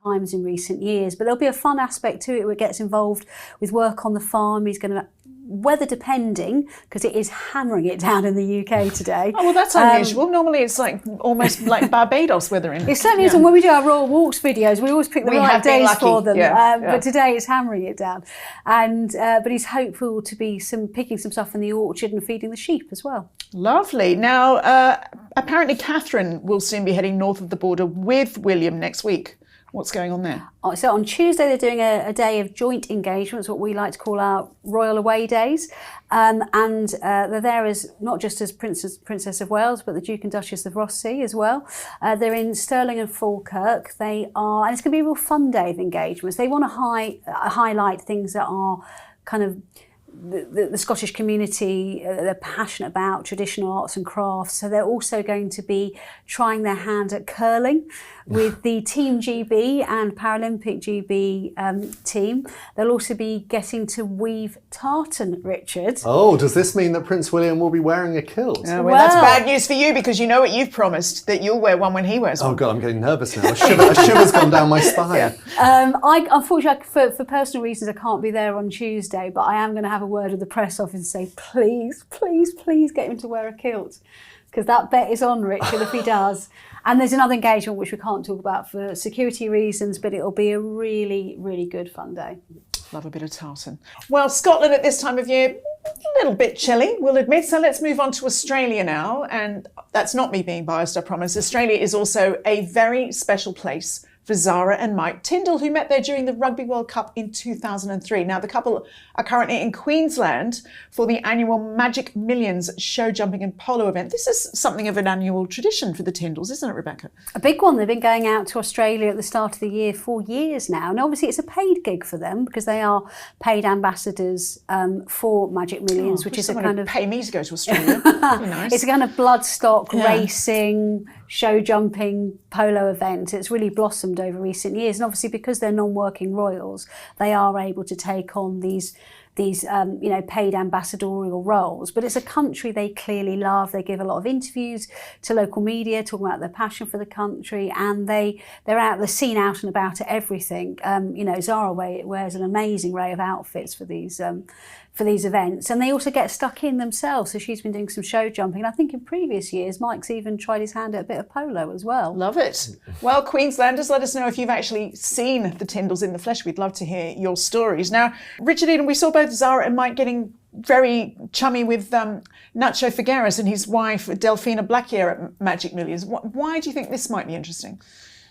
times in recent years. But there'll be a fun aspect to it where it gets involved with work on the farm. He's going to, weather depending, because it is hammering it down in the UK today. Oh, well, that's unusual. Normally it's like almost like Barbados weather in it. It certainly is. And when we do our Royal Walks videos, we always pick the right days for them. But today it's hammering it down. And but he's hopeful to be picking some stuff in the orchard and feeding the sheep as well. Lovely. Now, apparently Catherine will soon be heading north of the border with William next week. What's going on there? So on Tuesday, they're doing a day of joint engagements, what we like to call our royal away days. And they're there as not just as Princess of Wales, but the Duke and Duchess of Rothesay as well. They're in Stirling and Falkirk. And it's going to be a real fun day of engagements. They want to highlight things that are kind of the Scottish community, they're passionate about traditional arts and crafts. So they're also going to be trying their hand at curling with the Team GB and Paralympic GB team. They'll also be getting to weave tartan, Richard. Oh, does this mean that Prince William will be wearing a kilt? Well, that's bad news for you, because you know what you've promised, that you'll wear one when he wears one. Oh God, I'm getting nervous now. A shiver's gone down my spine. Unfortunately, for personal reasons, I can't be there on Tuesday, but I am going to have a word with the press office and say, please, please, please get him to wear a kilt, because that bet is on, Richard, if he does. And there's another engagement which we can't talk about for security reasons, but it'll be a really, really good fun day. Love a bit of tartan. Well, Scotland at this time of year, a little bit chilly, we'll admit. So let's move on to Australia now. And that's not me being biased, I promise. Australia is also a very special place for Zara and Mike Tindall, who met there during the Rugby World Cup in 2003. Now, the couple are currently in Queensland for the annual Magic Millions show jumping and polo event. This is something of an annual tradition for the Tindalls, isn't it, Rebecca? A big one. They've been going out to Australia at the start of the year for years now. And obviously it's a paid gig for them because they are paid ambassadors for Magic Millions, which is a kind of... pay me to go to Australia. That'd be nice. It's a kind of bloodstock racing, show jumping polo event. It's really blossomed over recent years, and obviously because they're non-working royals, they are able to take on these paid ambassadorial roles. But it's a country they clearly love. They give a lot of interviews to local media talking about their passion for the country, and they're seen out and about at everything. Zara wears an amazing array of outfits for these events, and they also get stuck in themselves. So she's been doing some show jumping. I think in previous years, Mike's even tried his hand at a bit of polo as well. Love it. Well, Queenslanders, let us know if you've actually seen the Tindalls in the flesh. We'd love to hear your stories. Now, Richard Eden, we saw both Zara and Mike getting very chummy with Nacho Figueras and his wife, Delphina Blaquier, at Magic Millions. Why do you think this might be interesting?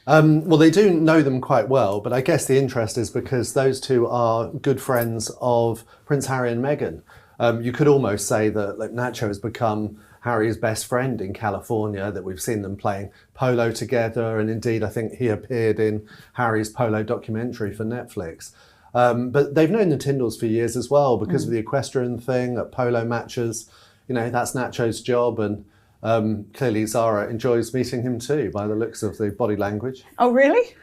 Well, they do know them quite well, but I guess the interest is because those two are good friends of Prince Harry and Meghan. You could almost say that Nacho has become Harry's best friend in California, that we've seen them playing polo together, and indeed I think he appeared in Harry's polo documentary for Netflix. But they've known the Tindalls for years as well because of the equestrian thing at polo matches. That's Nacho's job, and clearly Zara enjoys meeting him too, by the looks of the body language. Oh, really?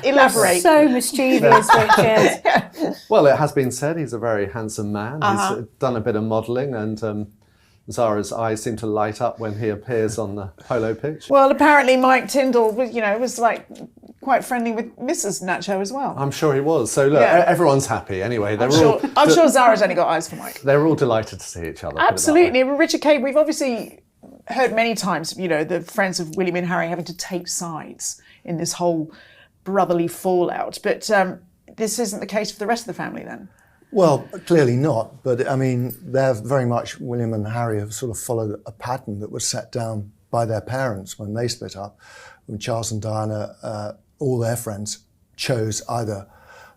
Elaborate. So mischievous, Richard. Well, it has been said he's a very handsome man. He's done a bit of modelling, and Zara's eyes seem to light up when he appears on the polo pitch. Well, apparently Mike Tindall was like quite friendly with Mrs. Nacho as well. I'm sure he was. So look, everyone's happy anyway. I'm sure Zara's only got eyes for Mike. They're all delighted to see each other. Absolutely. Well, Richard Kay, we've obviously heard many times, the friends of William and Harry having to take sides in this whole brotherly fallout. But this isn't the case for the rest of the family then? Well, clearly not. But I mean, they're very much, William and Harry have sort of followed a pattern that was set down by their parents when they split up. When Charles and Diana, all their friends chose either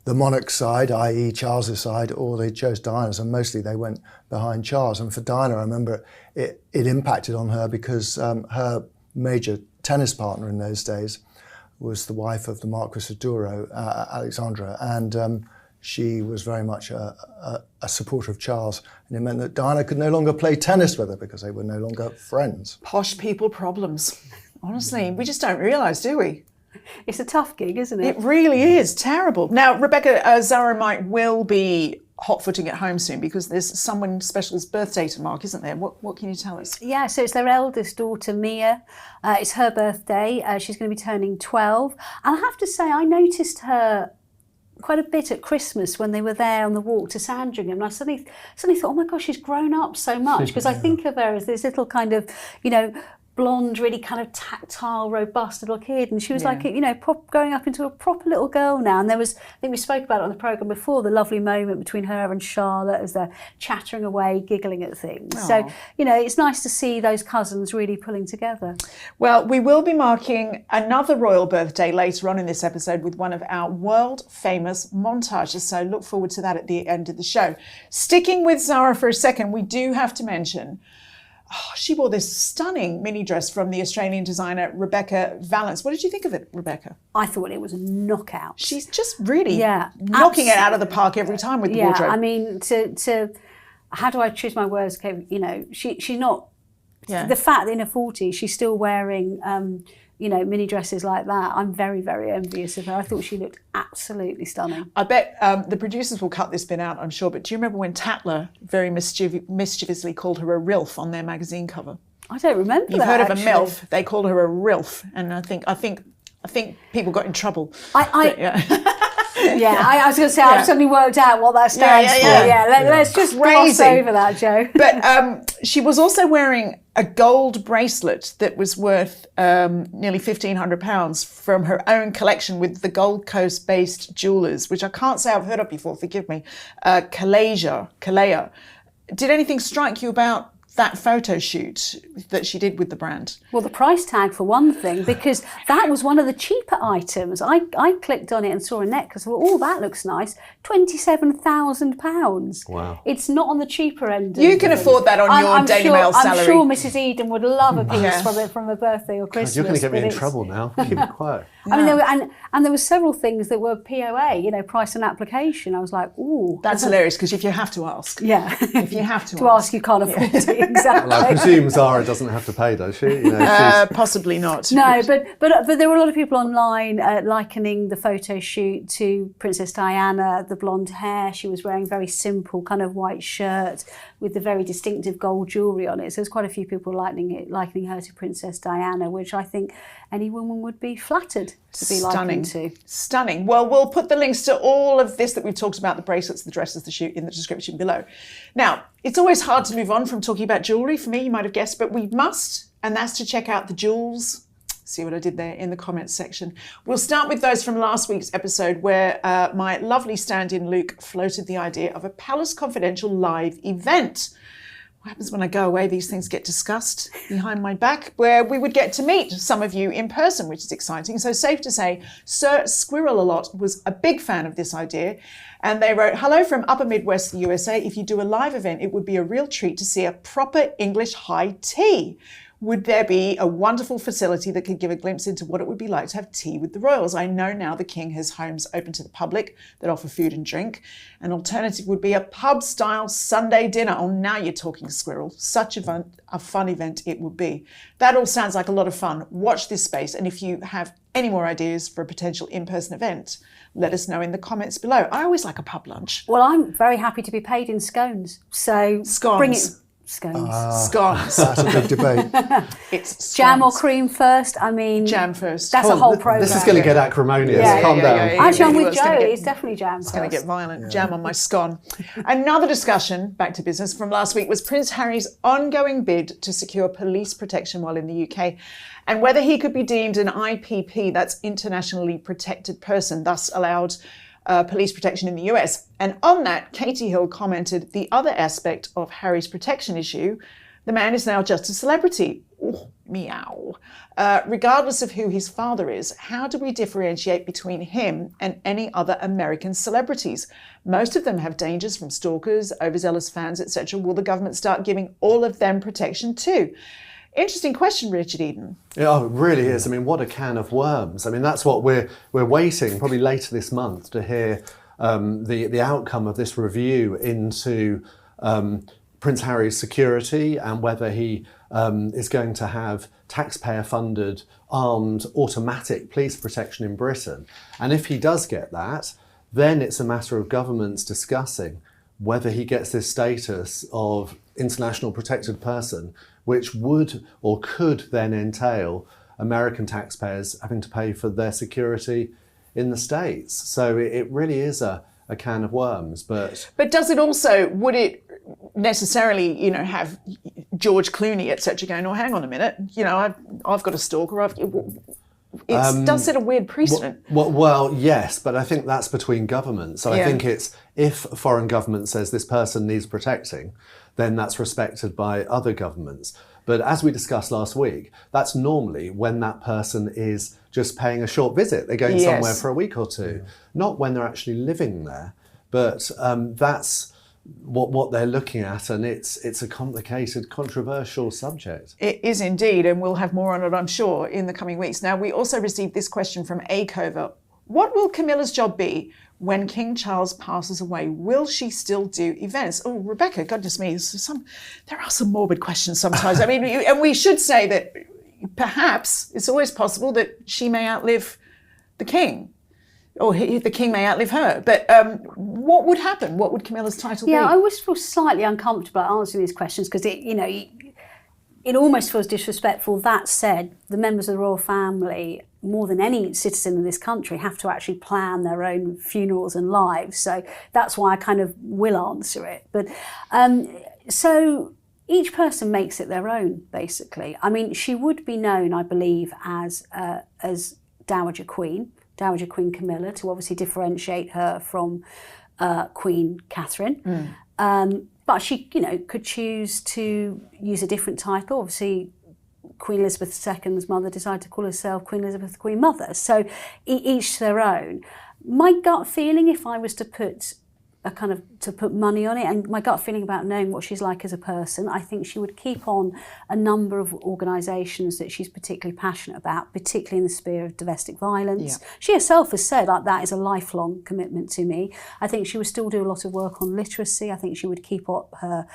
the monarch's side, i.e. Charles's side, or they chose Diana's, and mostly they went behind Charles. And for Diana, I remember it impacted on her because her major tennis partner in those days was the wife of the Marquis of Douro, Alexandra, and she was very much a supporter of Charles, and it meant that Diana could no longer play tennis with her because they were no longer friends. Posh people problems. Honestly, we just don't realise, do we? It's a tough gig, isn't it? It really is terrible. Now, Rebecca, Zara and Mike will be hot-footing at home soon because there's someone special's birthday to mark, isn't there? What can you tell us? Yeah, so it's their eldest daughter, Mia. It's her birthday. She's going to be turning 12. And I have to say, I noticed her quite a bit at Christmas when they were there on the walk to Sandringham. And I suddenly thought, oh my gosh, she's grown up so much. Because I think of her as this little kind of, blonde, really kind of tactile, robust little kid, and she was like, growing up into a proper little girl now. And there was, I think we spoke about it on the programme before, the lovely moment between her and Charlotte as they're chattering away, giggling at things. Aww. So, it's nice to see those cousins really pulling together. Well, we will be marking another royal birthday later on in this episode with one of our world-famous montages, so look forward to that at the end of the show. Sticking with Zara for a second, we do have to mention she wore this stunning mini dress from the Australian designer Rebecca Valance. What did you think of it, Rebecca? I thought it was a knockout. She's just really knocking absolutely. it out of the park every time with the wardrobe. I mean, to how do I choose my words? She's not. Yeah. The fact that in her 40s she's still wearing mini dresses like that, I'm very, very envious of her. I thought she looked absolutely stunning. I bet the producers will cut this bit out, I'm sure, but do you remember when Tatler very mischievously called her a RILF on their magazine cover? I don't remember You've that. heard of actually. a MILF, they called her a RILF, and I think people got in trouble. I was going to say, I've suddenly worked out what that stands for. Let's just gloss over that, Joe. But she was also wearing a gold bracelet that was worth nearly £1,500 from her own collection with the Gold Coast-based jewellers, which I can't say I've heard of before, forgive me, Kalea. Did anything strike you about that photo shoot that she did with the brand? Well, the price tag for one thing, because that was one of the cheaper items. I clicked on it and saw a necklace. I thought, oh, that looks nice. £27,000. Wow. It's not on the cheaper end. You can afford that on your Daily Mail salary. I'm sure Mrs. Eden would love a piece from her birthday or Christmas. You're going to get me in trouble now. Keep it quiet. I mean, there were several things that were POA, price and application. I was like, ooh. That's hilarious, because if you have to ask. Yeah. If you have to ask, you can't afford it. Exactly. Well, I presume Zara doesn't have to pay, does she? Possibly not. No, but there were a lot of people online likening the photo shoot to Princess Diana, the blonde hair. She was wearing a very simple kind of white shirt with the very distinctive gold jewellery on it. So there's quite a few people likening her to Princess Diana, which I think any woman would be flattered to be likened to. Stunning. Well, we'll put the links to all of this that we've talked about, the bracelets, the dresses, the shoot, in the description below. Now, it's always hard to move on from talking about jewellery, for me, you might have guessed, but we must, and that's to check out the jewels. See what I did there in the comments section. We'll start with those from last week's episode where my lovely stand-in Luke floated the idea of a Palace Confidential live event. What happens when I go away? These things get discussed behind my back, where we would get to meet some of you in person, which is exciting. So safe to say, Sir Squirrel-a-Lot was a big fan of this idea. And they wrote, hello from Upper Midwest, the USA. If you do a live event, it would be a real treat to see a proper English high tea. Would there be a wonderful facility that could give a glimpse into what it would be like to have tea with the royals? I know now the King has homes open to the public that offer food and drink. An alternative would be a pub-style Sunday dinner. Oh, now you're talking, Squirrel. Such a fun event it would be. That all sounds like a lot of fun. Watch this space. And if you have any more ideas for a potential in-person event, let us know in the comments below. I always like a pub lunch. Well, I'm very happy to be paid in scones. So Scones. Bring it. Scones. Scones. That's a big debate. It's scones. Jam or cream first? I mean, jam first. That's a whole program. This is going to get acrimonious. Calm down. Actually, I'm with It's Joe. gonna get- It's definitely jam It's first. going to get violent. Jam on my scone. Another discussion, back to business, from last week was Prince Harry's ongoing bid to secure police protection while in the UK and whether he could be deemed an IPP, that's internationally protected person, thus allowed police protection in the US. And on that, Katie Hill commented, the other aspect of Harry's protection issue, the man is now just a celebrity. Ooh, meow. Regardless of who his father is, how do we differentiate between him and any other American celebrities? Most of them have dangers from stalkers, overzealous fans, etc. Will the government start giving all of them protection too? Interesting question, Richard Eden. Yeah, it really is. I mean, what a can of worms. I mean, that's what we're waiting, probably later this month, to hear the outcome of this review into Prince Harry's security and whether he is going to have taxpayer-funded, armed, automatic police protection in Britain. And if he does get that, then it's a matter of governments discussing whether he gets this status of international protected person, which would or could then entail American taxpayers having to pay for their security in the States. So it really is a can of worms. But does it also, would it necessarily, you know, have George Clooney, etc., going, oh, hang on a minute, you know, I've got a stalker, it does set a weird precedent. Well, yes, but I think that's between governments. So I think it's, if a foreign government says this person needs protecting, then that's respected by other governments. But as we discussed last week, that's normally when that person is just paying a short visit. They're going somewhere for a week or two, not when they're actually living there. But that's what they're looking at, and it's a complicated, controversial subject. It is indeed, and we'll have more on it, I'm sure, in the coming weeks. Now, we also received this question from A. Cover. What will Camilla's job be when King Charles passes away? Will she still do events? Oh, Rebecca, goodness me, there are some morbid questions sometimes. I mean, and we should say that perhaps it's always possible that she may outlive the king, or the king may outlive her. But what would happen? What would Camilla's title be? Yeah, I always feel slightly uncomfortable answering these questions because it almost feels disrespectful. That said, the members of the royal family, more than any citizen in this country, have to actually plan their own funerals and lives. So that's why I kind of will answer it. But so each person makes it their own, basically. I mean, she would be known, I believe, as Dowager Queen Camilla, to obviously differentiate her from Queen Catherine. But she, could choose to use a different title. Obviously, Queen Elizabeth II's mother decided to call herself Queen Elizabeth the Queen Mother. So each their own. My gut feeling, if I was to put money on it, and my gut feeling about knowing what she's like as a person, I think she would keep on a number of organisations that she's particularly passionate about, particularly in the sphere of domestic violence. Yeah. She herself has said that is a lifelong commitment to me. I think she would still do a lot of work on literacy. I think she would keep up her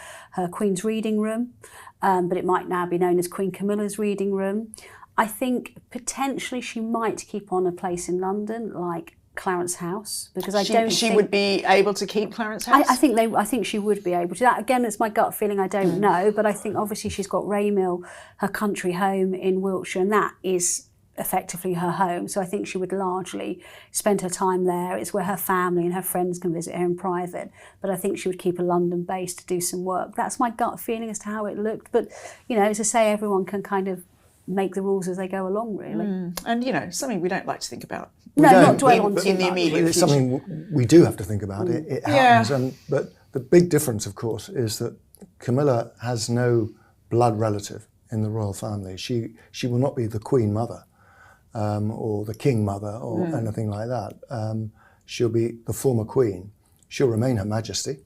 Queen's Reading Room, but it might now be known as Queen Camilla's Reading Room. I think potentially she might keep on a place in London like Clarence House, because I don't think she would be able to keep Clarence House. I think she would be able to. That again, it's my gut feeling. I don't know, but I think obviously she's got Raymill, her country home in Wiltshire, and that is effectively her home. So I think she would largely spend her time there. It's where her family and her friends can visit her in private. But I think she would keep a London base to do some work. That's my gut feeling as to how it looked. But as I say, everyone can kind of make the rules as they go along, really. And something we don't like to think about. Not dwell on in the immediate It's something we do have to think about. It happens, but the big difference, of course, is that Camilla has no blood relative in the royal family. She will not be the Queen Mother or the King Mother or anything like that. She'll be the former Queen. She'll remain Her Majesty.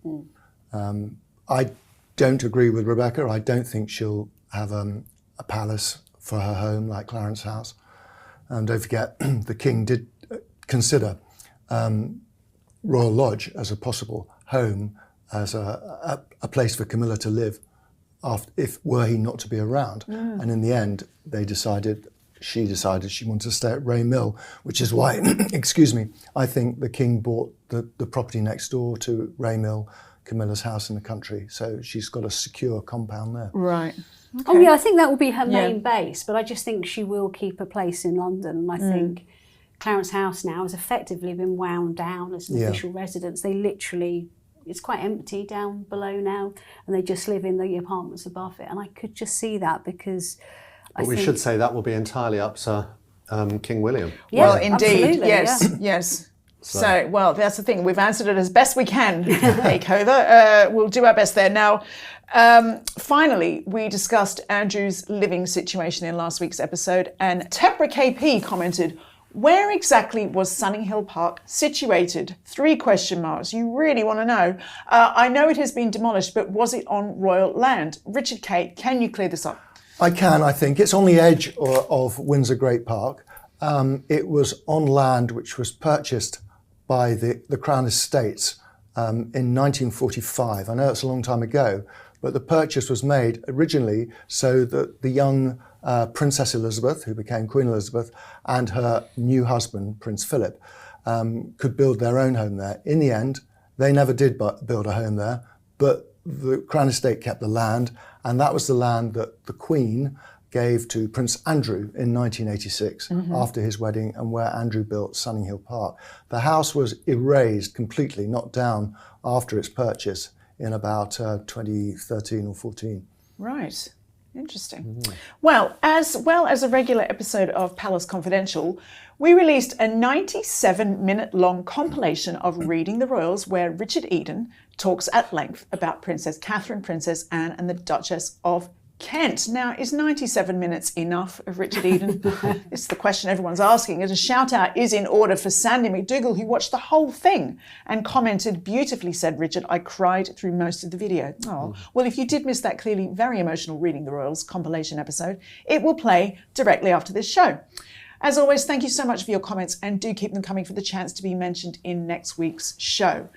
I don't agree with Rebecca. I don't think she'll have a palace for her home like Clarence House. And don't forget, the King did consider Royal Lodge as a possible home, as a place for Camilla to live were he not to be around. And in the end, she decided she wanted to stay at Raymill, which is why, excuse me, I think the King bought the property next door to Raymill, Camilla's house in the country. So she's got a secure compound there. Right. Okay. Oh yeah, I think that will be her main base, but I just think she will keep a place in London, and I think Clarence House now has effectively been wound down as an official residence. They literally, it's quite empty down below now, and they just live in the apartments above it, and I could just see that because we should say that will be entirely up to King William. Yeah, well, indeed, yes. So, well, that's the thing. We've answered it as best we can, Akover. We'll do our best there. Now, finally, we discussed Andrew's living situation in last week's episode, and Tepra KP commented, where exactly was Sunninghill Park situated? 3 question marks. You really want to know. I know it has been demolished, but was it on royal land? Richard K, can you clear this up? I can, I think. It's on the edge of Windsor Great Park. It was on land which was purchased by the Crown Estates in 1945. I know it's a long time ago, but the purchase was made originally so that the young Princess Elizabeth, who became Queen Elizabeth, and her new husband, Prince Philip, could build their own home there. In the end, They never did build a home there, but the Crown Estate kept the land, and that was the land that the Queen gave to Prince Andrew in 1986 after his wedding, and where Andrew built Sunninghill Park. The house was erased completely, knocked down after its purchase in about 2013 or 14. Right. Interesting. Well as a regular episode of Palace Confidential, we released a 97-minute long compilation of Reading the Royals where Richard Eden talks at length about Princess Catherine, Princess Anne and the Duchess of Kent. Now, is 97 minutes enough of Richard Eden? It's the question everyone's asking. And a shout out is in order for Sandy McDougall, who watched the whole thing and commented, beautifully said, Richard, I cried through most of the video. Oh, well, if you did miss that clearly very emotional Reading the Royals compilation episode, it will play directly after this show. As always, thank you so much for your comments and do keep them coming for the chance to be mentioned in next week's show.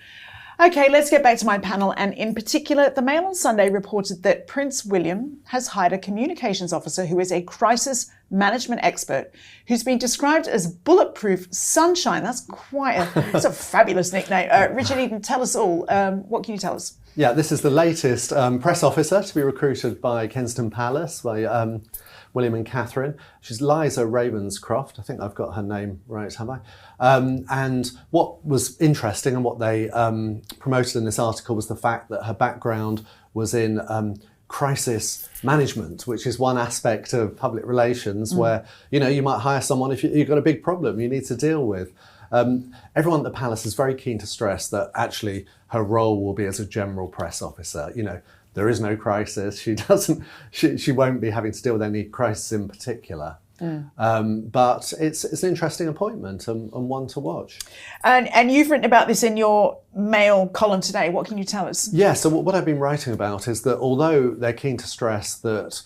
Okay, let's get back to my panel, and in particular, the Mail on Sunday reported that Prince William has hired a communications officer who is a crisis management expert who's been described as bulletproof sunshine. That's it's a fabulous nickname. Richard Eden, tell us all. What can you tell us? Yeah, this is the latest press officer to be recruited by Kensington Palace, by William and Catherine. She's Liza Ravenscroft. I think I've got her name right, have I? And what was interesting and what they promoted in this article was the fact that her background was in crisis management, which is one aspect of public relations where, you might hire someone if you've got a big problem you need to deal with. Everyone at the palace is very keen to stress that actually her role will be as a general press officer. There is no crisis. She won't be having to deal with any crisis in particular. But it's an interesting appointment and one to watch. And you've written about this in your Mail column today. What can you tell us? Yeah, so what I've been writing about is that although they're keen to stress that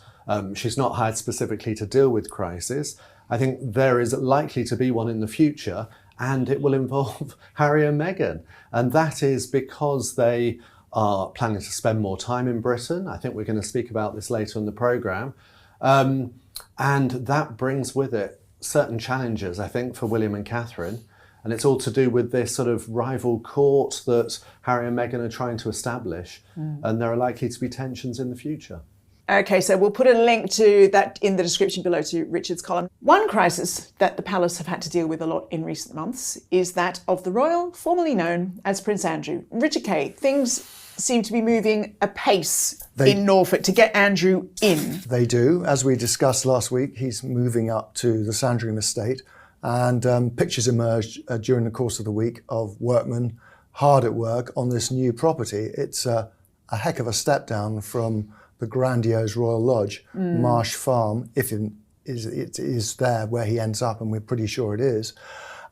she's not hired specifically to deal with crisis, I think there is likely to be one in the future, and it will involve Harry and Meghan. And that is because they are planning to spend more time in Britain. I think we're going to speak about this later in the programme. And that brings with it certain challenges, I think, for William and Catherine. And it's all to do with this sort of rival court that Harry and Meghan are trying to establish. And there are likely to be tensions in the future. Okay, so we'll put a link to that in the description below to Richard's column. One crisis that the palace have had to deal with a lot in recent months is that of the royal, formerly known as Prince Andrew. Richard Kay, things seem to be moving apace in Norfolk to get Andrew in. They do. As we discussed last week, he's moving up to the Sandringham estate, and pictures emerged during the course of the week of workmen hard at work on this new property. It's a heck of a step down from the grandiose Royal Lodge, Marsh Farm, if it is there where he ends up, and we're pretty sure it is.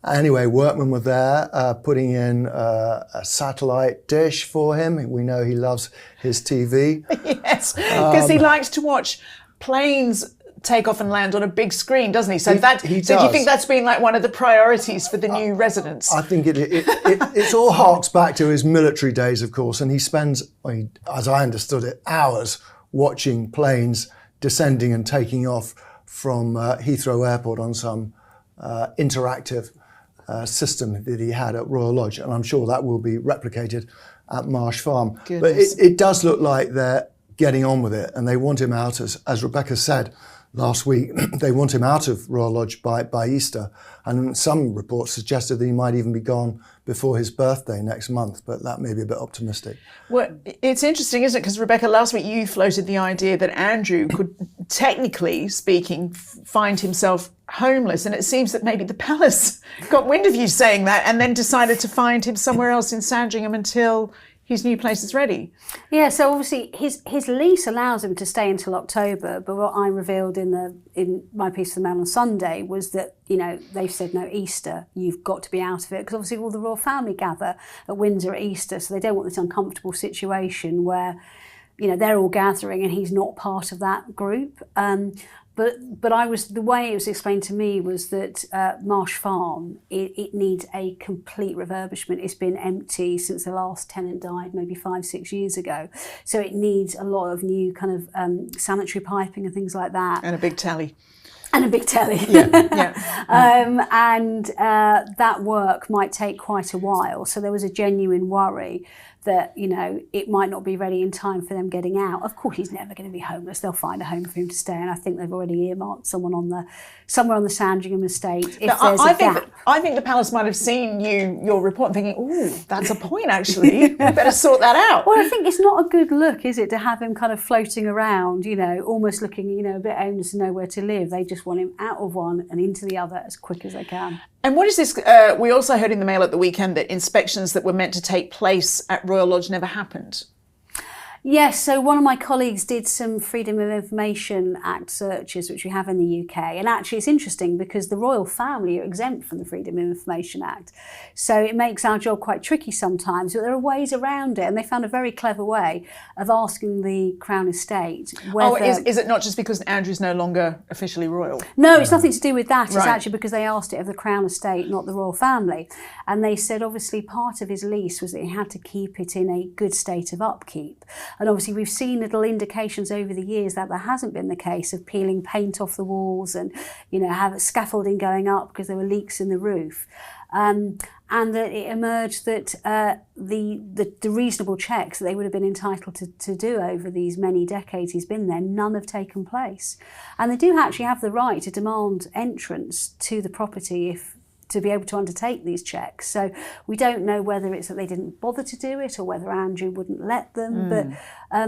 Anyway, workmen were there putting in a satellite dish for him. We know he loves his TV. Yes, because he likes to watch planes take off and land on a big screen, doesn't he? So do you think that's been like one of the priorities for the new residents? I think it all harks back to his military days, of course, and he spends, as I understood it, hours watching planes descending and taking off from Heathrow Airport on some interactive system that he had at Royal Lodge, and I'm sure that will be replicated at Marsh Farm. Goodness. But it does look like they're getting on with it, and they want him out, as Rebecca said last week, they want him out of Royal Lodge by Easter, and some reports suggested that he might even be gone before his birthday next month, but that may be a bit optimistic. Well, it's interesting, isn't it? Because Rebecca, last week you floated the idea that Andrew could, technically speaking, find himself homeless, and it seems that maybe the palace got wind of you saying that and then decided to find him somewhere else in Sandringham until his new place is ready. Yeah, so obviously his lease allows him to stay until October, but what I revealed in my piece of the Mail on Sunday was that, they've said no, Easter, you've got to be out of it, because obviously all the royal family gather at Windsor at Easter, so they don't want this uncomfortable situation where, they're all gathering and he's not part of that group. But the way it was explained to me was that Marsh Farm, it needs a complete refurbishment. It's been empty since the last tenant died, maybe 5-6 years ago. So it needs a lot of new kind of sanitary piping and things like that. And a big tally. And a big telly. Yeah. And that work might take quite a while. So there was a genuine worry that, you know, it might not be ready in time for them getting out. Of course, he's never going to be homeless. They'll find a home for him to stay in. I think they've already earmarked somewhere on the Sandringham estate if there's a gap. I think the palace might have seen your report and thinking, oh, that's a point, actually. We better sort that out. Well, I think it's not a good look, is it, to have him kind of floating around, you know, almost looking, you know, a bit aimless and nowhere to live. They just want him out of one and into the other as quick as they can. And what is this? We also heard in the Mail at the weekend that inspections that were meant to take place at Royal Lodge never happened. Yes, so one of my colleagues did some Freedom of Information Act searches, which we have in the UK. And actually it's interesting because the royal family are exempt from the Freedom of Information Act. So it makes our job quite tricky sometimes, but there are ways around it. And they found a very clever way of asking the Crown Estate whether... Oh, is it not just because Andrew's no longer officially royal? No, it's nothing to do with that. It's Right. actually because they asked it of the Crown Estate, not the royal family. And they said obviously part of his lease was that he had to keep it in a good state of upkeep. And obviously we've seen little indications over the years that there hasn't been the case of peeling paint off the walls and, you know, have scaffolding going up because there were leaks in the roof. And that it emerged that the reasonable checks that they would have been entitled to do over these many decades he's been there, none have taken place. And they do actually have the right to demand entrance to the property to be able to undertake these checks. So we don't know whether it's that they didn't bother to do it or whether Andrew wouldn't let them. But,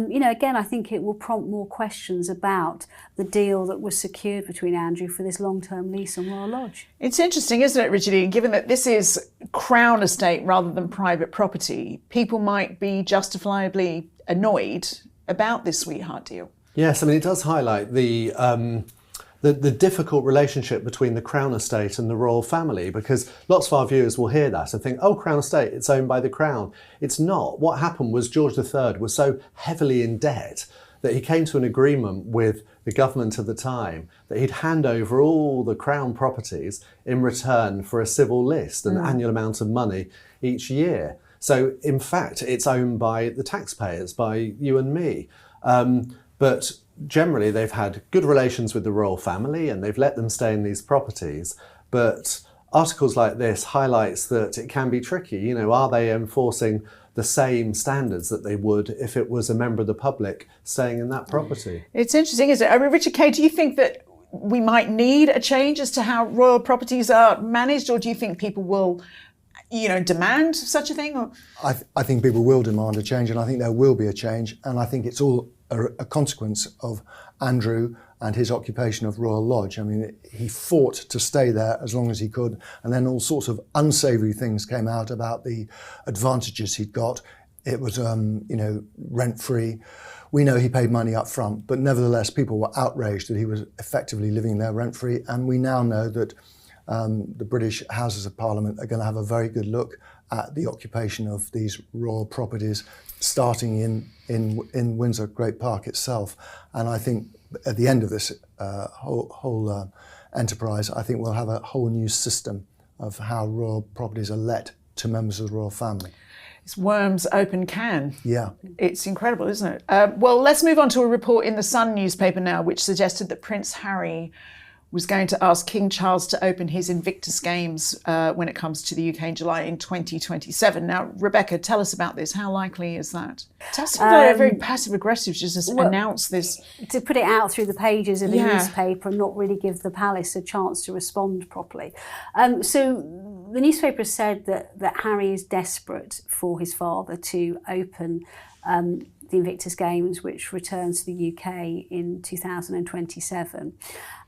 you know, again, I think it will prompt more questions about the deal that was secured between Andrew for this long-term lease on Royal Lodge. It's interesting, isn't it, Richard Eden, given that this is Crown estate rather than private property, people might be justifiably annoyed about this sweetheart deal. Yes, I mean, it does highlight the difficult relationship between the Crown Estate and the royal family, because lots of our viewers will hear that and think, oh, Crown Estate, it's owned by the Crown. It's not. What happened was George III was so heavily in debt that he came to an agreement with the government of the time that he'd hand over all the Crown properties in return for a civil list, an annual amount of money each year. So, in fact, it's owned by the taxpayers, by you and me. But generally, they've had good relations with the royal family and they've let them stay in these properties. But articles like this highlights that it can be tricky. You know, are they enforcing the same standards that they would if it was a member of the public staying in that property? It's interesting, isn't it? I mean, Richard Kay, do you think that we might need a change as to how royal properties are managed, or do you think people will, you know, demand such a thing? Or? I think people will demand a change, and I think there will be a change, and I think it's all a consequence of Andrew and his occupation of Royal Lodge. I mean, he fought to stay there as long as he could, and then all sorts of unsavoury things came out about the advantages he'd got. It was, you know, rent-free. We know he paid money up front, but nevertheless, people were outraged that he was effectively living there rent-free, and we now know that the British Houses of Parliament are going to have a very good look at the occupation of these royal properties, starting in Windsor Great Park itself. And I think at the end of this whole enterprise, I think we'll have a whole new system of how royal properties are let to members of the royal family. It's worms open can. Yeah. It's incredible, isn't it? Well, let's move on to a report in the Sun newspaper now, which suggested that Prince Harry was going to ask King Charles to open his Invictus Games when it comes to the UK in July in 2027. Now, Rebecca, tell us about this. How likely is that? Tell us about very passive-aggressive to just announce this. To put it out through the pages of the newspaper and not really give the palace a chance to respond properly. So the newspaper said that Harry is desperate for his father to open the Invictus Games, which returns to the UK in 2027.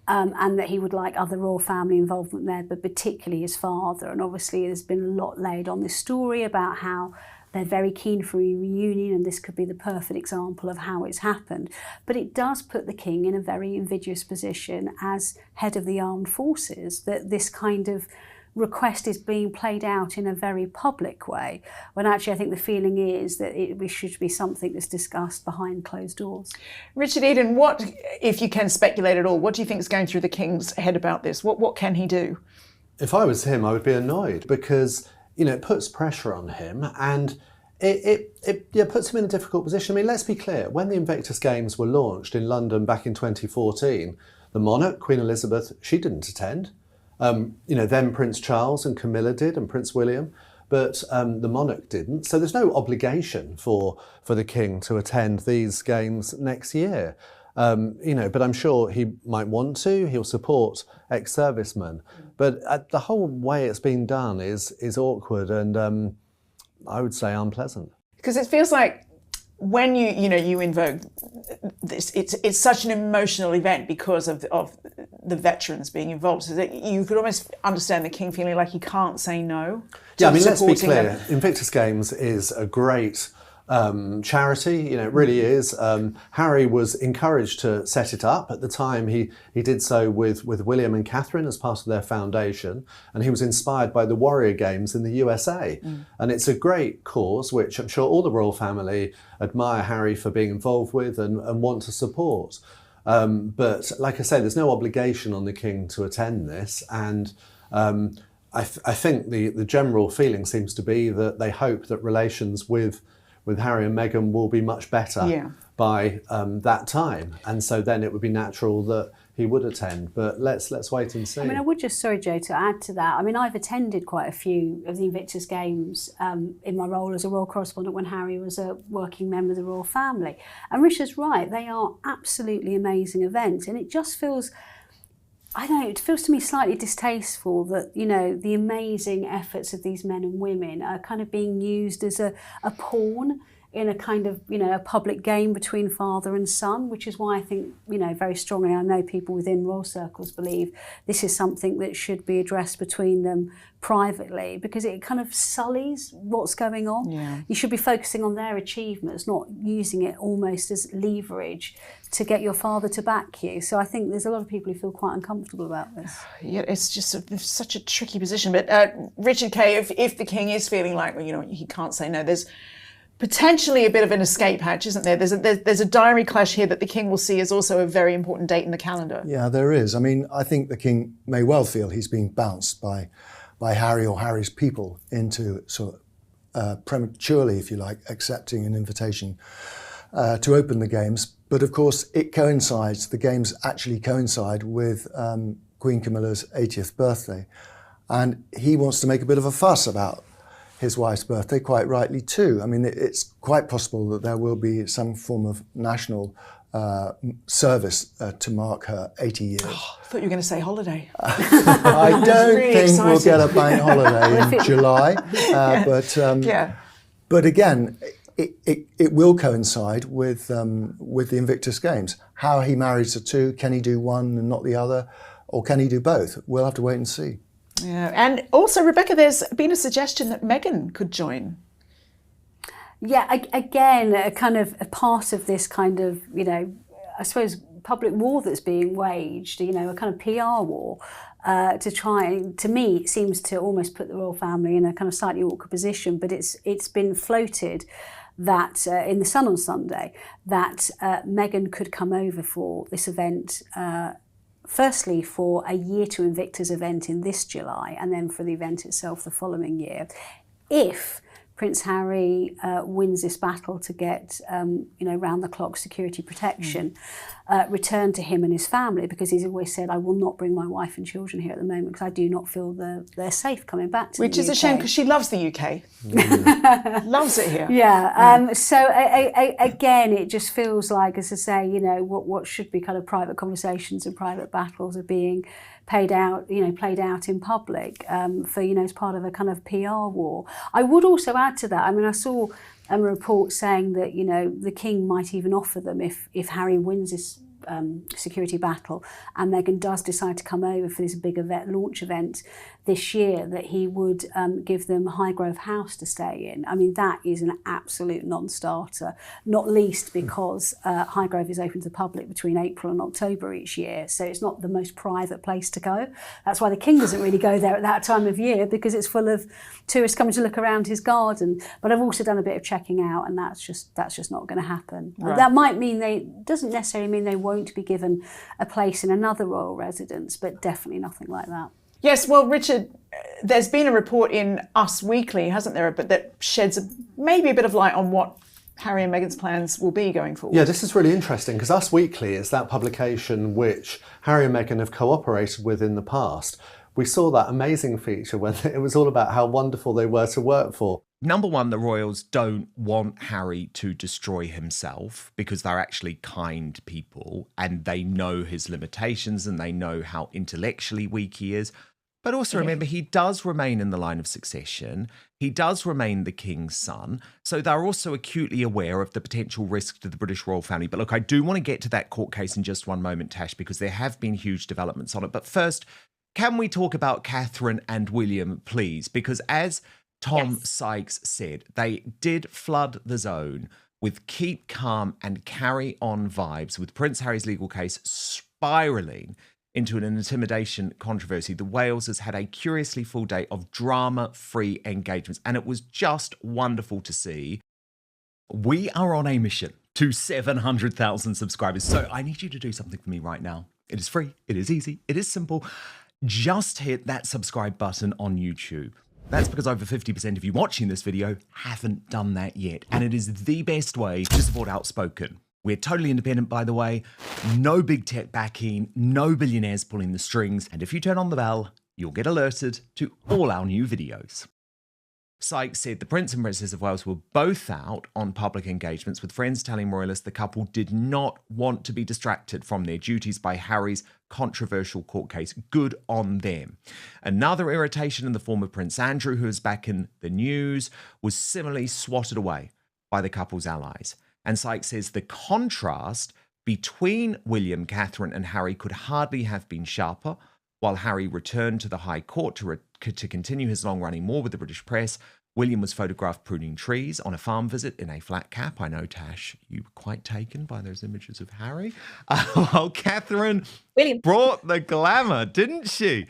And that he would like other royal family involvement there, but particularly his father. And obviously there's been a lot laid on this story about how they're very keen for a reunion, and this could be the perfect example of how it's happened. But it does put the king in a very invidious position as head of the armed forces, that this kind of request is being played out in a very public way, when actually I think the feeling is that it should be something that's discussed behind closed doors. Richard Eden, what, if you can speculate at all, what do you think is going through the king's head about this? What can he do? If I was him, I would be annoyed because, you know, it puts pressure on him and it puts him in a difficult position. I mean, let's be clear, when the Invictus Games were launched in London back in 2014, the monarch, Queen Elizabeth, she didn't attend. Then Prince Charles and Camilla did, and Prince William, but the monarch didn't. So there's no obligation for the king to attend these games next year. But I'm sure he might want to. He'll support ex-servicemen. But the whole way it's been done is awkward and I would say unpleasant. Because it feels like when you invoke this, it's such an emotional event because of the veterans being involved. So that you could almost understand the king feeling like he can't say no. Yeah, I mean, let's be clear. Invictus Games is a great charity, it really is. Harry was encouraged to set it up. At the time, he did so with William and Catherine as part of their foundation, and he was inspired by the Warrior Games in the USA. And it's a great cause, which I'm sure all the royal family admire Harry for being involved with and want to support. But like I say, there's no obligation on the king to attend this, and I think the general feeling seems to be that they hope that relations with Harry and Meghan will be much better by that time, and so then it would be natural that he would attend. But let's wait and see. I mean, I would just, sorry Joe, to add to that. I mean, I've attended quite a few of the Invictus Games in my role as a royal correspondent when Harry was a working member of the royal family. And Richard's right; they are absolutely amazing events, and it just feels. I don't know, it feels to me slightly distasteful that, the amazing efforts of these men and women are kind of being used as a pawn in a kind of, a public game between father and son, which is why I think, very strongly, I know people within royal circles believe this is something that should be addressed between them privately, because it kind of sullies what's going on. Yeah. You should be focusing on their achievements, not using it almost as leverage to get your father to back you. So I think there's a lot of people who feel quite uncomfortable about this. Yeah, it's just such a tricky position. But Richard Kay, if the king is feeling like, he can't say no, there's potentially a bit of an escape hatch, isn't there? There's a diary clash here that the king will see as also a very important date in the calendar. Yeah, there is. I mean, I think the king may well feel he's being bounced by Harry or Harry's people into sort of prematurely, if you like, accepting an invitation to open the games. But of course, the games actually coincide with Queen Camilla's 80th birthday. And he wants to make a bit of a fuss about his wife's birthday, quite rightly too. I mean, it's quite possible that there will be some form of national service to mark her 80 years. Oh, I thought you were going to say holiday. I don't really think excited. We'll get a bank holiday in July. But again, it will coincide with the Invictus Games. How he marries the two, can he do one and not the other, or can he do both? We'll have to wait and see. Yeah, and also, Rebecca, there's been a suggestion that Meghan could join. Yeah, again, a kind of a part of this kind of, I suppose, public war that's being waged, a kind of PR war to try, to me, it seems to almost put the royal family in a kind of slightly awkward position, but it's been floated that in the Sun on Sunday, that Meghan could come over for this event, firstly for a Year to Invictus event in this July, and then for the event itself the following year, if Prince Harry wins this battle to get, round-the-clock security protection returned to him and his family, because he's always said, I will not bring my wife and children here at the moment because I do not feel they're safe coming back to the UK. Which is a shame, because she loves the UK. Loves it here. Yeah. So again, it just feels like, as I say, what should be kind of private conversations and private battles are being played out in public for, as part of a kind of PR war. I would also add to that, I mean, I saw a report saying that, the king might even offer them if Harry wins this security battle and Meghan does decide to come over for this big launch event this year, that he would give them Highgrove House to stay in. I mean, that is an absolute non-starter, not least because Highgrove is open to the public between April and October each year, so it's not the most private place to go. That's why the king doesn't really go there at that time of year, because it's full of tourists coming to look around his garden. But I've also done a bit of checking out, and that's just not going to happen. Right. That might mean doesn't necessarily mean they won't be given a place in another royal residence, but definitely nothing like that. Yes, well, Richard, there's been a report in Us Weekly, hasn't there, but that sheds maybe a bit of light on what Harry and Meghan's plans will be going forward. Yeah, this is really interesting because Us Weekly is that publication which Harry and Meghan have cooperated with in the past. We saw that amazing feature when it was all about how wonderful they were to work for. Number one, the royals don't want Harry to destroy himself because they're actually kind people and they know his limitations and they know how intellectually weak he is. But also remember, he does remain in the line of succession. He does remain the king's son. So they're also acutely aware of the potential risk to the British royal family. But look, I do want to get to that court case in just one moment, Tash, because there have been huge developments on it. But first, can we talk about Catherine and William, please? Because as Tom Sykes said, they did flood the zone with keep calm and carry on vibes, with Prince Harry's legal case spiralling into an intimidation controversy. The Wales has had a curiously full day of drama-free engagements, and it was just wonderful to see. We are on a mission to 700,000 subscribers, so I need you to do something for me right now. It is free, it is easy, it is simple. Just hit that subscribe button on YouTube. That's because over 50% of you watching this video haven't done that yet, and it is the best way to support Outspoken. We're totally independent, by the way. No big tech backing, no billionaires pulling the strings. And if you turn on the bell, you'll get alerted to all our new videos. Sykes said the Prince and Princess of Wales were both out on public engagements, with friends telling royalists the couple did not want to be distracted from their duties by Harry's controversial court case. Good on them. Another irritation in the form of Prince Andrew, who is back in the news, was similarly swatted away by the couple's allies. And Sykes says the contrast between William, Catherine and Harry could hardly have been sharper. While Harry returned to the High Court to continue his long-running war with the British press, William was photographed pruning trees on a farm visit in a flat cap. I know, Tash, you were quite taken by those images of Harry. While Catherine brought the glamour, didn't she?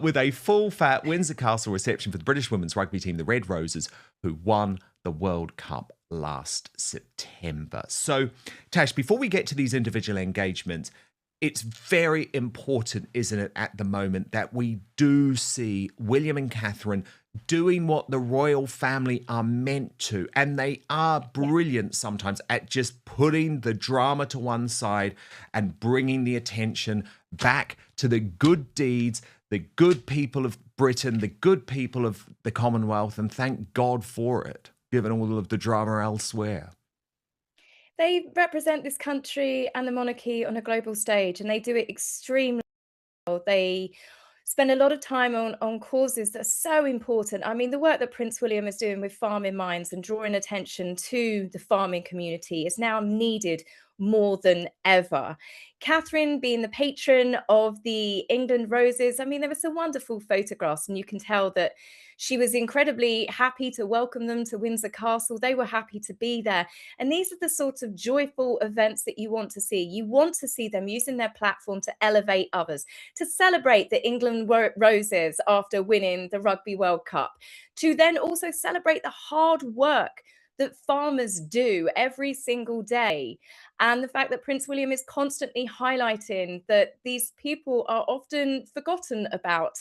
With a full-fat Windsor Castle reception for the British women's rugby team, the Red Roses, who won the World Cup last September. So, Tash, before we get to these individual engagements, it's very important, isn't it, at the moment that we do see William and Catherine doing what the royal family are meant to. And they are brilliant sometimes at just putting the drama to one side and bringing the attention back to the good deeds, the good people of Britain, the good people of the Commonwealth, and thank God for it, given all of the drama elsewhere. They represent this country and the monarchy on a global stage, and they do it extremely well. They spend a lot of time on causes that are so important. I mean, the work that Prince William is doing with farming minds and drawing attention to the farming community is now needed more than ever. Catherine being the patron of the England Roses, I mean, there were some wonderful photographs, and you can tell that she was incredibly happy to welcome them to Windsor Castle. They were happy to be there. And these are the sorts of joyful events that you want to see. You want to see them using their platform to elevate others, to celebrate the England Roses after winning the Rugby World Cup, to then also celebrate the hard work that farmers do every single day. And the fact that Prince William is constantly highlighting that these people are often forgotten about.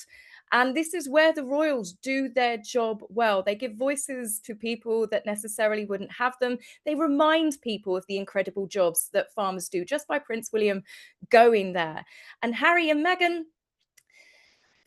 And this is where the royals do their job well. They give voices to people that necessarily wouldn't have them. They remind people of the incredible jobs that farmers do just by Prince William going there. And Harry and Meghan,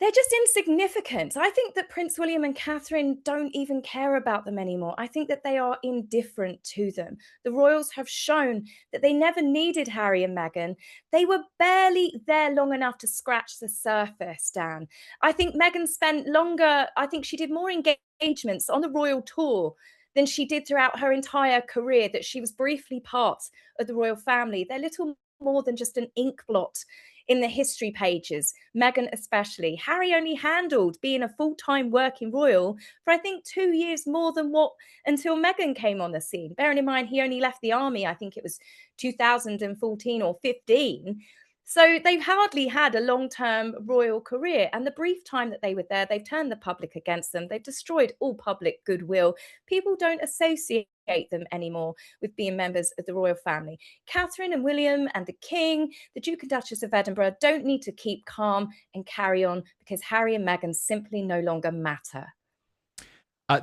they're just insignificant. I think that Prince William and Catherine don't even care about them anymore. I think that they are indifferent to them. The royals have shown that they never needed Harry and Meghan. They were barely there long enough to scratch the surface, Dan. I think Meghan spent longer, I think she did more engagements on the royal tour than she did throughout her entire career, that she was briefly part of the royal family. They're little more than just an ink blot in the history pages, Meghan especially. Harry only handled being a full-time working royal for, I think, 2 years more than what until Meghan came on the scene. Bearing in mind, he only left the army, I think it was 2014 or 15. So they've hardly had a long-term royal career. And the brief time that they were there, they've turned the public against them. They've destroyed all public goodwill. People don't associate them anymore with being members of the royal family. Catherine and William and the King, the Duke and Duchess of Edinburgh don't need to keep calm and carry on because Harry and Meghan simply no longer matter.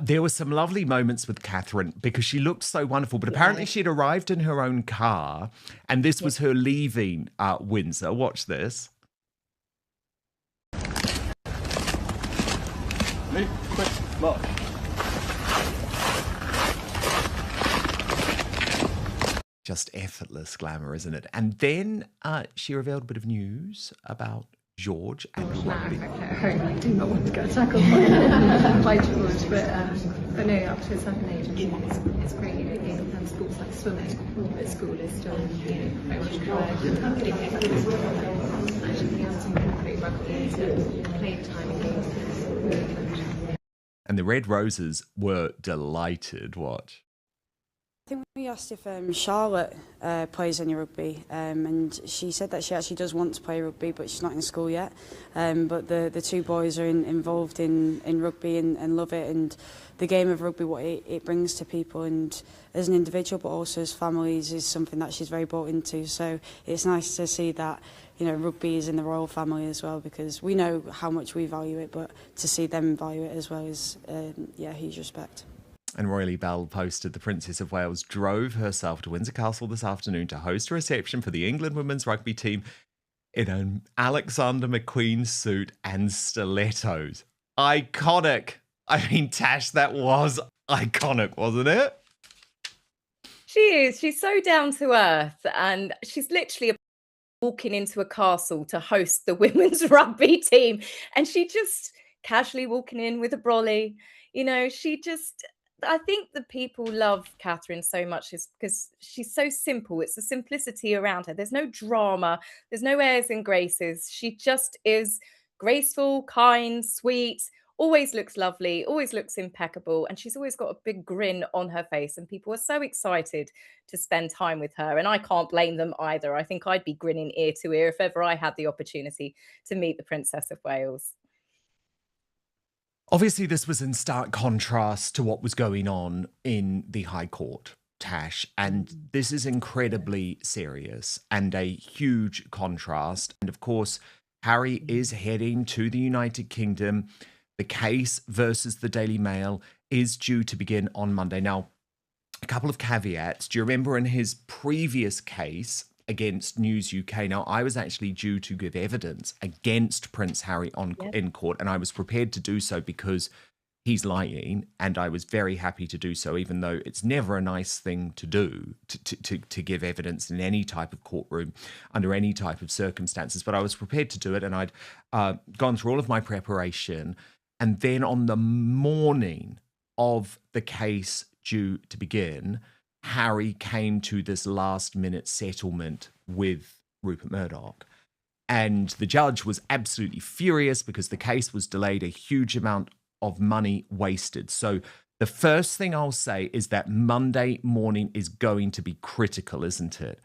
There were some lovely moments with Catherine because she looked so wonderful, but apparently she'd arrived in her own car and this was her leaving Windsor. Watch this. Move, quick, lock. Just effortless glamour, isn't it? And then she revealed a bit of news about George and rugby. I do not want to get tackled by George, but no, up to a certain age, it's great. And sports like swimming at school is still very much required. Getting actually being able to incorporate rugby into playtime and games is really good. And the Red Roses were delighted. Watch. I think we asked if Charlotte plays any rugby, and she said that she actually does want to play rugby, but she's not in school yet. But the two boys are involved in rugby and love it, and the game of rugby, what it brings to people, and as an individual, but also as families, is something that she's very bought into. So it's nice to see that, you know, rugby is in the royal family as well, because we know how much we value it, but to see them value it as well is, huge respect. And Royally Bell posted the Princess of Wales drove herself to Windsor Castle this afternoon to host a reception for the England women's rugby team in an Alexander McQueen suit and stilettos. Iconic. I mean, Tash, that was iconic, wasn't it? She is. She's so down to earth, and she's literally walking into a castle to host the women's rugby team, and she just casually walking in with a brolly. You know, I think the people love Catherine so much is because she's so simple. It's the simplicity around her. There's no drama. There's no airs and graces. She just is graceful, kind, sweet, always looks lovely, always looks impeccable. And she's always got a big grin on her face. And people are so excited to spend time with her. And I can't blame them either. I think I'd be grinning ear to ear if ever I had the opportunity to meet the Princess of Wales. Obviously, this was in stark contrast to what was going on in the High Court, Tash, and this is incredibly serious and a huge contrast. And of course, Harry is heading to the United Kingdom. The case versus the Daily Mail is due to begin on Monday. Now, a couple of caveats. Do you remember in his previous case against News UK? Now, I was actually due to give evidence against Prince Harry in court, and I was prepared to do so because he's lying, and I was very happy to do so, even though it's never a nice thing to do, to give evidence in any type of courtroom under any type of circumstances. But I was prepared to do it, and I'd gone through all of my preparation. And then on the morning of the case due to begin, Harry came to this last-minute settlement with Rupert Murdoch. And the judge was absolutely furious because the case was delayed, a huge amount of money wasted. So the first thing I'll say is that Monday morning is going to be critical, isn't it?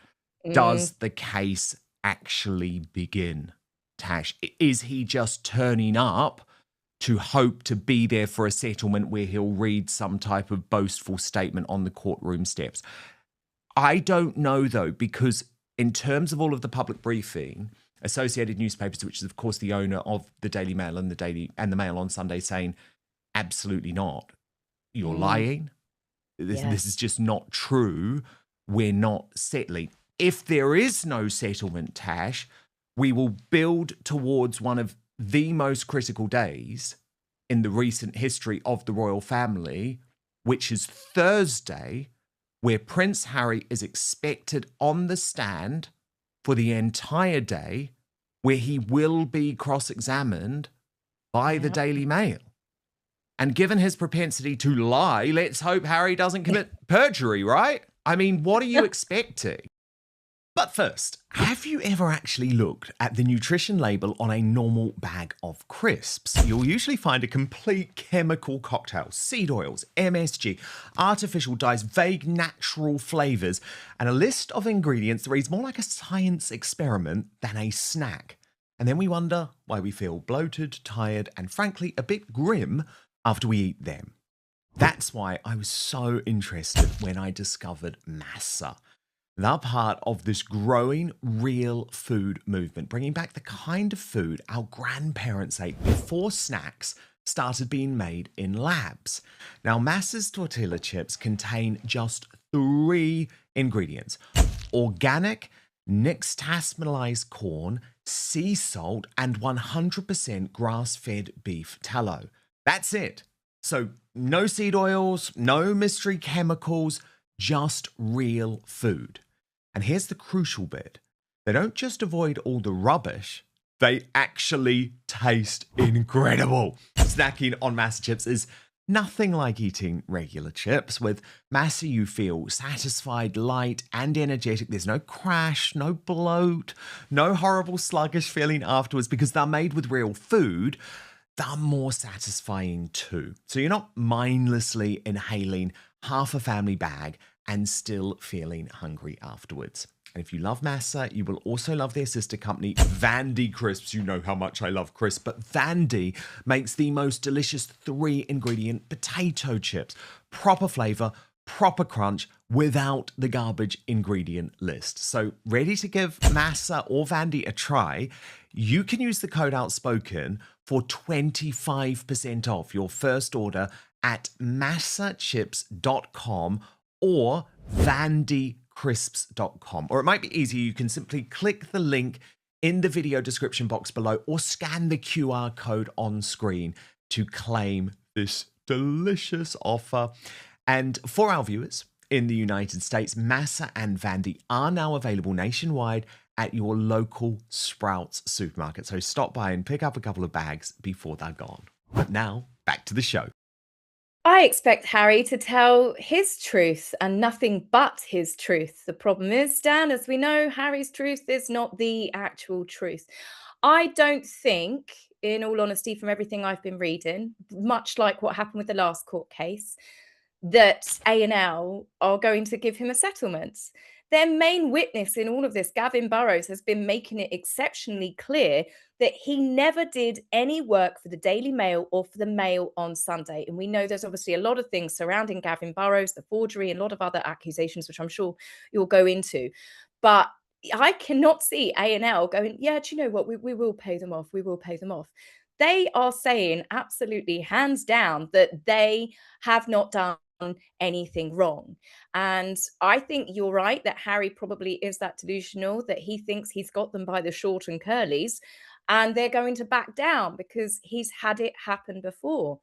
Does the case actually begin, Tash? Is he just turning up to hope to be there for a settlement where he'll read some type of boastful statement on the courtroom steps? I don't know, though, because in terms of all of the public briefing, Associated Newspapers, which is, of course, the owner of the Daily Mail and the Mail on Sunday, saying, absolutely not. You're lying. This is just not true. We're not settling. If there is no settlement, Tash, we will build towards one of the most critical days in the recent history of the royal family, which is Thursday, where Prince Harry is expected on the stand for the entire day, where he will be cross-examined by the Daily Mail. And given his propensity to lie, let's hope Harry doesn't commit perjury, right? I mean, what are you expecting? But first, have you ever actually looked at the nutrition label on a normal bag of crisps? You'll usually find a complete chemical cocktail, seed oils, MSG, artificial dyes, vague natural flavours, and a list of ingredients that reads more like a science experiment than a snack. And then we wonder why we feel bloated, tired, and frankly a bit grim after we eat them. That's why I was so interested when I discovered Massa. They're part of this growing real food movement, bringing back the kind of food our grandparents ate before snacks started being made in labs. Now, Massa's tortilla chips contain just 3 ingredients: organic, nixtamalized corn, sea salt, and 100% grass-fed beef tallow. That's it. So no seed oils, no mystery chemicals, just real food. And here's the crucial bit. They don't just avoid all the rubbish, they actually taste incredible. Snacking on Massa chips is nothing like eating regular chips. With Massa, you feel satisfied, light, and energetic. There's no crash, no bloat, no horrible sluggish feeling afterwards because they're made with real food. They're more satisfying too. So you're not mindlessly inhaling half a family bag and still feeling hungry afterwards. And if you love Massa, you will also love their sister company, Vandy Crisps. You know how much I love crisps, but Vandy makes the most delicious 3-ingredient potato chips. Proper flavor, proper crunch, without the garbage ingredient list. So ready to give Massa or Vandy a try? You can use the code OUTSPOKEN for 25% off your first order at massachips.com or vandycrisps.com. Or it might be easier, you can simply click the link in the video description box below or scan the QR code on screen to claim this delicious offer. And for our viewers in the United States, Massa and Vandy are now available nationwide at your local Sprouts supermarket. So stop by and pick up a couple of bags before they're gone. But now, back to the show. I expect Harry to tell his truth and nothing but his truth. The problem is, Dan, as we know, Harry's truth is not the actual truth. I don't think, in all honesty, from everything I've been reading, much like what happened with the last court case, that A&L are going to give him a settlement. Their main witness in all of this, Gavin Burrows, has been making it exceptionally clear that he never did any work for the Daily Mail or for the Mail on Sunday. And we know there's obviously a lot of things surrounding Gavin Burrows, the forgery, and a lot of other accusations, which I'm sure you'll go into. But I cannot see A&L going, yeah, do you know what? We will pay them off. We will pay them off. They are saying absolutely hands down that they have not done anything wrong. And I think you're right that Harry probably is that delusional, that he thinks he's got them by the short and curlies and they're going to back down because he's had it happen before.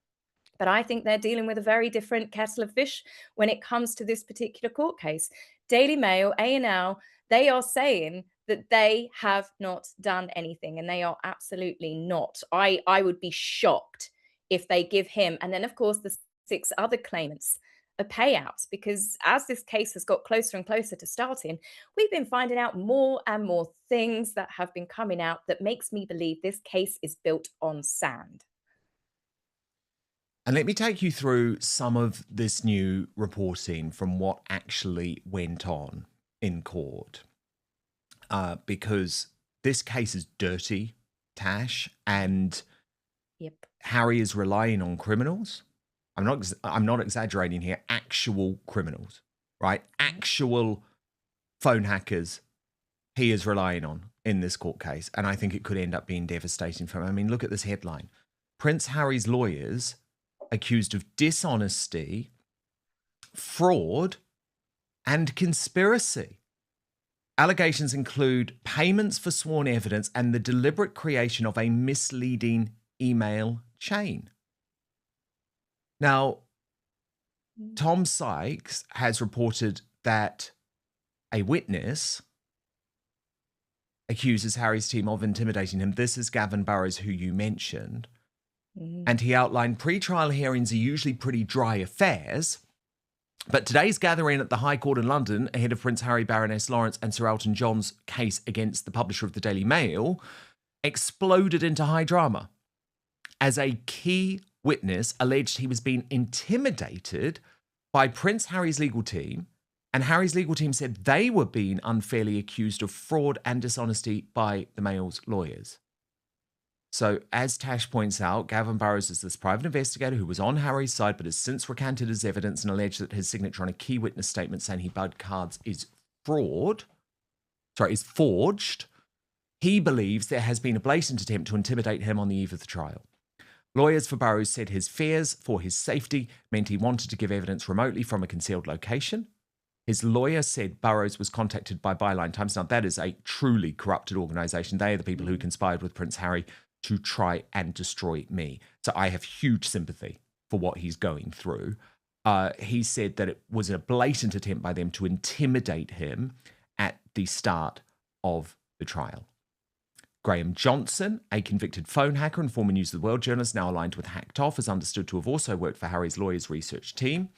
But I think they're dealing with a very different kettle of fish when it comes to this particular court case. Daily Mail, A&L, they are saying that they have not done anything, and they are absolutely not. I would be shocked if they give him, and then of course the 6 other claimants, a payout, because as this case has got closer and closer to starting, we've been finding out more and more things that have been coming out that makes me believe this case is built on sand. And let me take you through some of this new reporting from what actually went on in court. Because this case is dirty, Tash, and Harry is relying on criminals. I'm not exaggerating here. Actual criminals, right? Actual phone hackers he is relying on in this court case. And I think it could end up being devastating for him. I mean, look at this headline. Prince Harry's lawyers accused of dishonesty, fraud, and conspiracy. Allegations include payments for sworn evidence and the deliberate creation of a misleading email chain. Now, Tom Sykes has reported that a witness accuses Harry's team of intimidating him. This is Gavin Burrows, who you mentioned. And he outlined pre-trial hearings are usually pretty dry affairs. But today's gathering at the High Court in London, ahead of Prince Harry, Baroness Lawrence and Sir Elton John's case against the publisher of the Daily Mail, exploded into high drama as a key witness alleged he was being intimidated by Prince Harry's legal team, and Harry's legal team said they were being unfairly accused of fraud and dishonesty by the Mail's lawyers. So, as Tash points out, Gavin Burrows is this private investigator who was on Harry's side but has since recanted his evidence and alleged that his signature on a key witness statement saying he bugged cards is forged. He believes there has been a blatant attempt to intimidate him on the eve of the trial. Lawyers for Burrows said his fears for his safety meant he wanted to give evidence remotely from a concealed location. His lawyer said Burrows was contacted by Byline Times. Now, that is a truly corrupted organisation. They are the people who conspired with Prince Harry to try and destroy me. So I have huge sympathy for what he's going through. He said that it was a blatant attempt by them to intimidate him at the start of the trial. Graham Johnson, a convicted phone hacker and former News of the World journalist now aligned with Hacked Off, is understood to have also worked for Harry's lawyers' research team.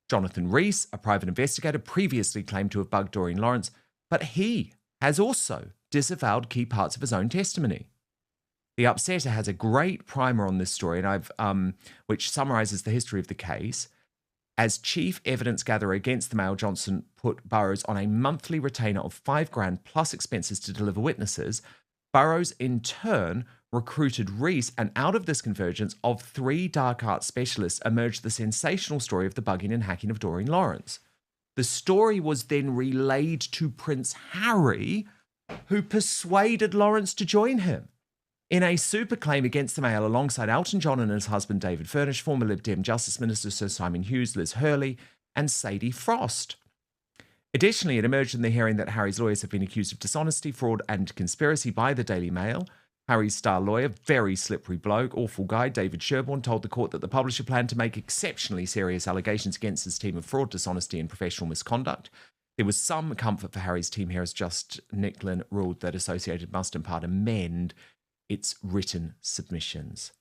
Jonathan Rees, a private investigator, previously claimed to have bugged Doreen Lawrence, but he has also disavowed key parts of his own testimony. The Upsetter has a great primer on this story, and which summarises the history of the case. As chief evidence gatherer against the Mail, Johnson put Burrows on a monthly retainer of $5,000 plus expenses to deliver witnesses. Burrows, in turn, recruited Rees, and out of this convergence of 3 dark arts specialists emerged the sensational story of the bugging and hacking of Doreen Lawrence. The story was then relayed to Prince Harry, who persuaded Lawrence to join him in a super claim against the Mail alongside Elton John and his husband David Furnish, former Lib Dem Justice Minister Sir Simon Hughes, Liz Hurley, and Sadie Frost. Additionally, it emerged in the hearing that Harry's lawyers have been accused of dishonesty, fraud, and conspiracy by the Daily Mail. Harry's star lawyer, very slippery bloke, awful guy, David Sherborne, told the court that the publisher planned to make exceptionally serious allegations against his team of fraud, dishonesty, and professional misconduct. There was some comfort for Harry's team here, as Just Nicklin ruled that Associated must in part amend its written submissions.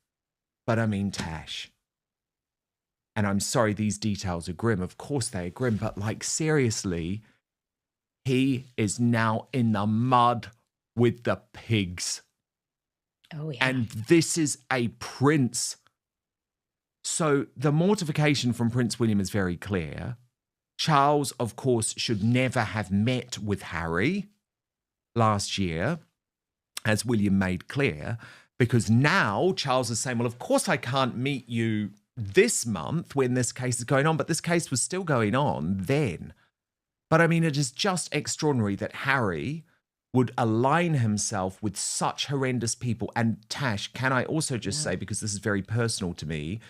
But I mean, Tash, and I'm sorry these details are grim, of course they are grim, but like seriously, he is now in the mud with the pigs. Oh, yeah. And this is a prince. So the mortification from Prince William is very clear. Charles, of course, should never have met with Harry last year, as William made clear, because now Charles is saying, well, of course I can't meet you this month when this case is going on, but this case was still going on then. But I mean, it is just extraordinary that Harry would align himself with such horrendous people. And Tash, can I also just say, because this is very personal to me,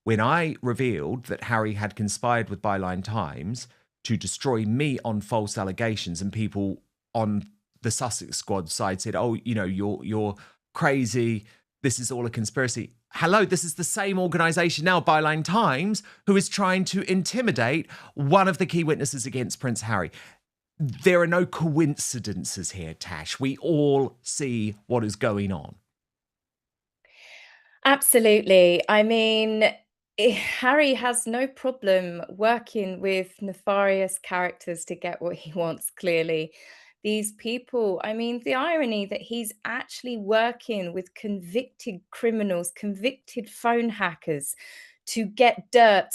when I revealed that Harry had conspired with Byline Times to destroy me on false allegations, and people on the Sussex Squad side said, oh, you know, you're crazy, this is all a conspiracy. Hello, this is the same organisation now, Byline Times, who is trying to intimidate one of the key witnesses against Prince Harry. There are no coincidences here, Tash. We all see what is going on. Absolutely. I mean, Harry has no problem working with nefarious characters to get what he wants, clearly. These people, I mean, the irony that he's actually working with convicted criminals, convicted phone hackers to get dirt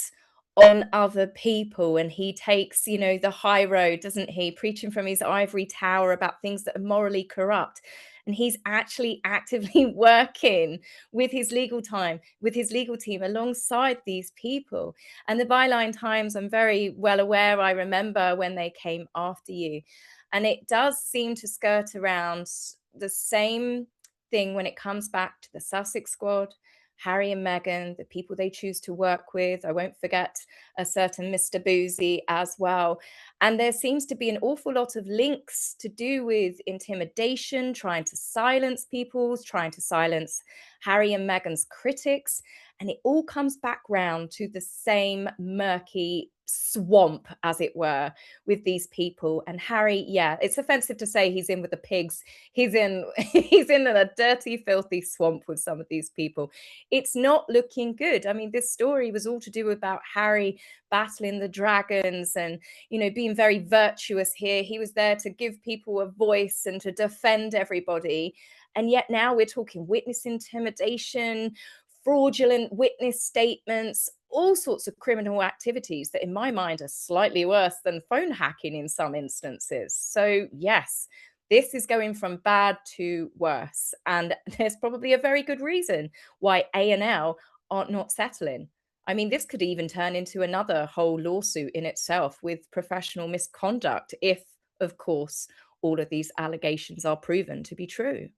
on other people. And he takes, you know, the high road, doesn't he? Preaching from his ivory tower about things that are morally corrupt. And he's actually actively working with his legal team alongside these people. And the Byline Times, I'm very well aware, I remember when they came after you. And it does seem to skirt around the same thing when it comes back to the Sussex Squad, Harry and Meghan, the people they choose to work with. I won't forget a certain Mr. Boozy as well. And there seems to be an awful lot of links to do with intimidation, trying to silence people, trying to silence Harry and Meghan's critics. And it all comes back round to the same murky swamp, as it were, with these people. And Harry, yeah, it's offensive to say he's in with the pigs. He's in a dirty, filthy swamp with some of these people. It's not looking good. I mean, this story was all to do about Harry battling the dragons and, you know, being very virtuous here. He was there to give people a voice and to defend everybody. And yet now we're talking witness intimidation, fraudulent witness statements, all sorts of criminal activities that in my mind are slightly worse than phone hacking in some instances. So yes, this is going from bad to worse. And there's probably a very good reason why A&L are not settling. I mean, this could even turn into another whole lawsuit in itself with professional misconduct if, of course, all of these allegations are proven to be true.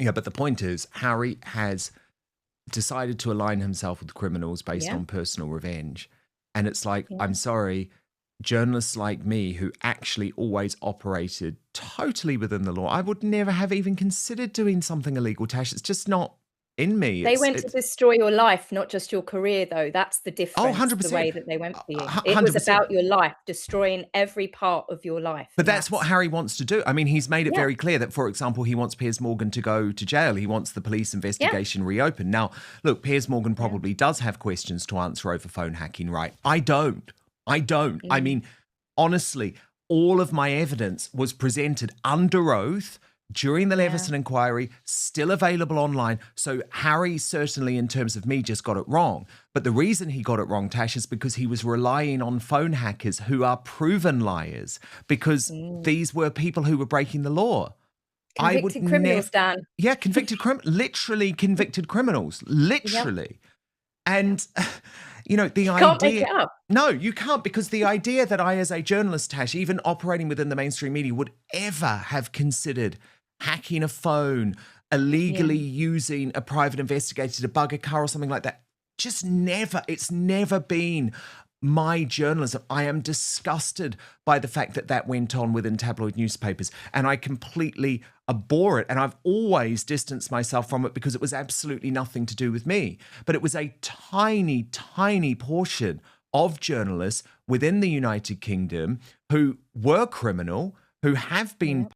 Yeah, but the point is, Harry has decided to align himself with criminals based on personal revenge. And it's like, I'm sorry, journalists like me who actually always operated totally within the law, I would never have even considered doing something illegal, Tash. It's just not in me. They went to destroy your life, not just your career, though. That's the difference. 100%. The way that they went for you. 100%. It was about your life, destroying every part of your life. But that's what Harry wants to do. I mean, he's made it very clear that, for example, he wants Piers Morgan to go to jail. He wants the police investigation reopened. Now, look, Piers Morgan probably does have questions to answer over phone hacking, right? I don't. I mean, honestly, all of my evidence was presented under oath during the Leveson inquiry, still available online. So Harry certainly, in terms of me, just got it wrong. But the reason he got it wrong, Tash, is because he was relying on phone hackers who are proven liars, because these were people who were breaking the law. Convicted criminals, Dan. Yeah, literally convicted criminals, literally. And, you know, the idea... Can't make it up. No, you can't, because the idea that I, as a journalist, Tash, even operating within the mainstream media, would ever have considered hacking a phone, illegally using a private investigator to bug a car or something like that, just never. It's never been my journalism. I am disgusted by the fact that that went on within tabloid newspapers, and I completely abhor it. And I've always distanced myself from it because it was absolutely nothing to do with me. But it was a tiny, tiny portion of journalists within the United Kingdom who were criminal, who have been